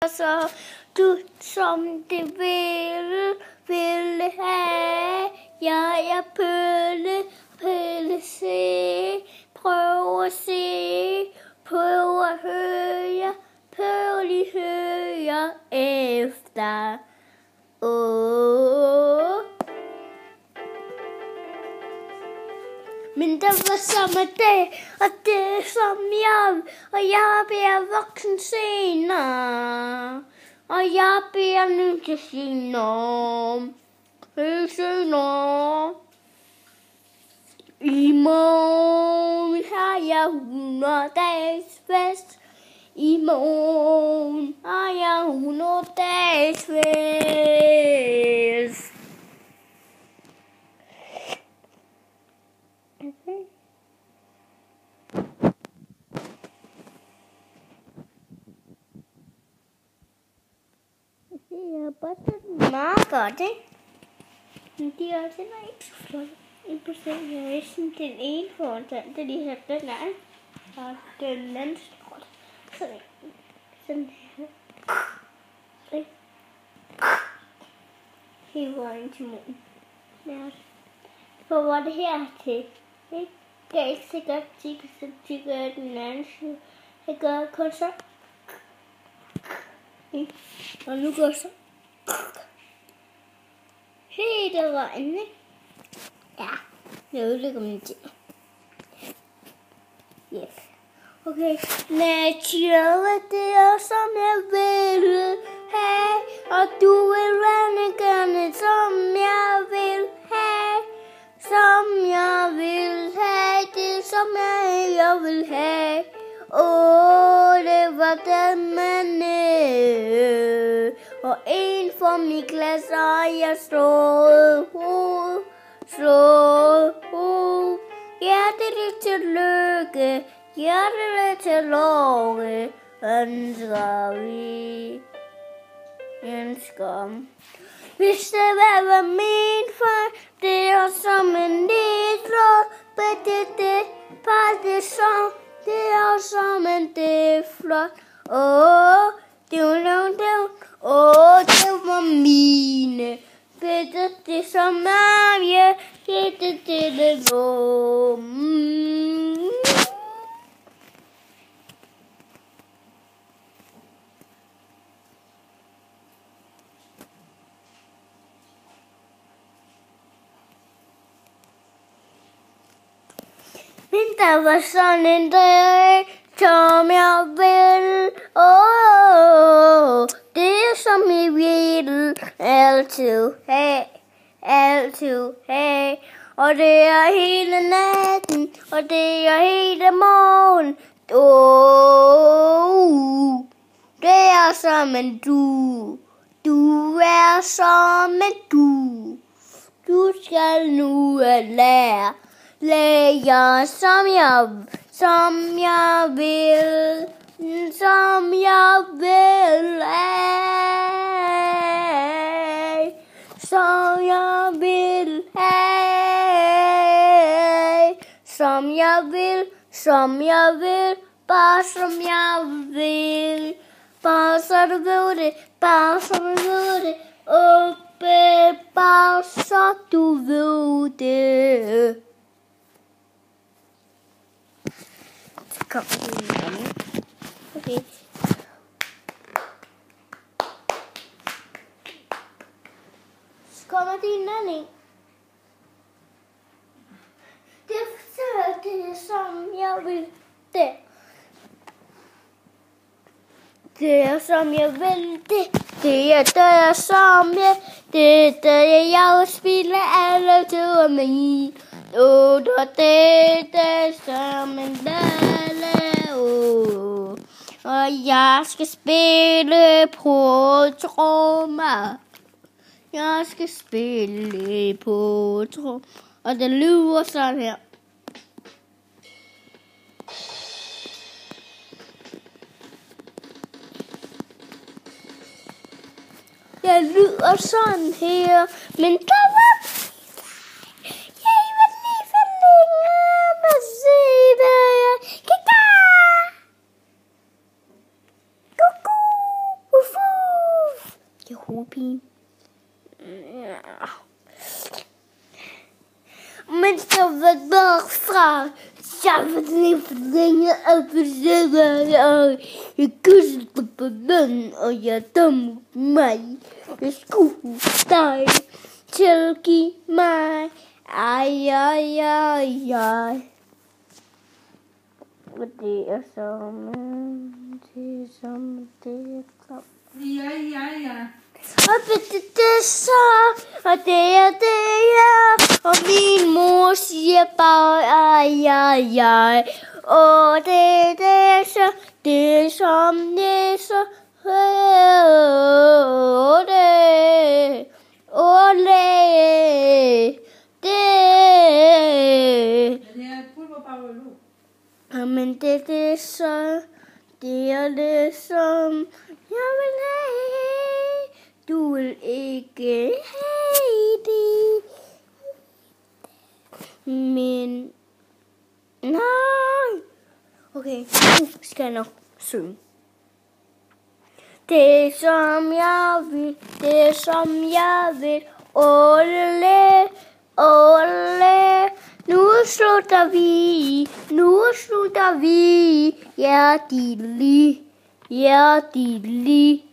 så du som det ville have. Jeg er pølle, se, prøv at se, prøv at høre, høre efter. Men der var samme dag, og det som jeg bliver voksen senere. Og jeg bliver nødt til senere. I morgen har jeg 100 dages fest. I morgen har jeg 100 dages fest. Det er bare sådan meget godt, ikke? Men de er også ikke så flotte. En procent er næsten den ene foran der de har den der, og den anden stort. Sådan her. Helt vejen til munden. For hvor det her til, ikke? Det er ikke så godt, så de gør den anden side. Jeg gør kun så. Og nu går så. Helt der vejen, ikke? Ja, jeg ødelægger mine ting. Yes. Okay. Nature, det er som jeg vil have. Og du vil rende gerne, som jeg vil have. Som jeg vil have, det som jeg vil have. Det var den mande. Og en for mit glas, og jeg slår. Hjerteligt tillykke, hjerteligt tillykke, ønsker vi. Hvis det var min far, det er som en lille det er som en det flot. Det var mine. Det som jeg det lå. Men der var sådan en dag, som jeg vil. Det som jeg vil altid have. Og det er hele natten, og det er hele morgen. Det er som en du. Du er som en du. Du skal nu lære som jeg vil. Som jeg vil have. Som jeg vil have. Som jeg vil, bare som jeg vil. Bare så du ved det, bare så du ved det. Så kommer det en anden. Okay. Så kommer det en anden. Det som jeg vil. Det er som jeg vil. Det er som jeg. Det er jeg spiller alle til mig. Det er som en dalle. Og jeg skal spille på trommer. Og det lyder sådan her. Jeg lyder sådan her, men der var jeg vil lige forlænge mig se, hvad jeg kan gøre. Hvorfor hovedpine. Ja. Men så var det derfra. Jeg var lige for længe og forsøgte, og jeg kyssede på den, og jeg dømte mig. Jeg skulle dig til at give mig. Ej. Og det er som det er klart. Ja. Og det er så, og det er, og min mor siger bare, ej. Og det er så, det er som det er så, men det er så, det er det som jeg vil have. Du vil ikke have det, men nej. Okay, nu skal jeg nok synge. Det som jeg vil, det som jeg vil. Ole. Nu slutter vi. Hjertelig.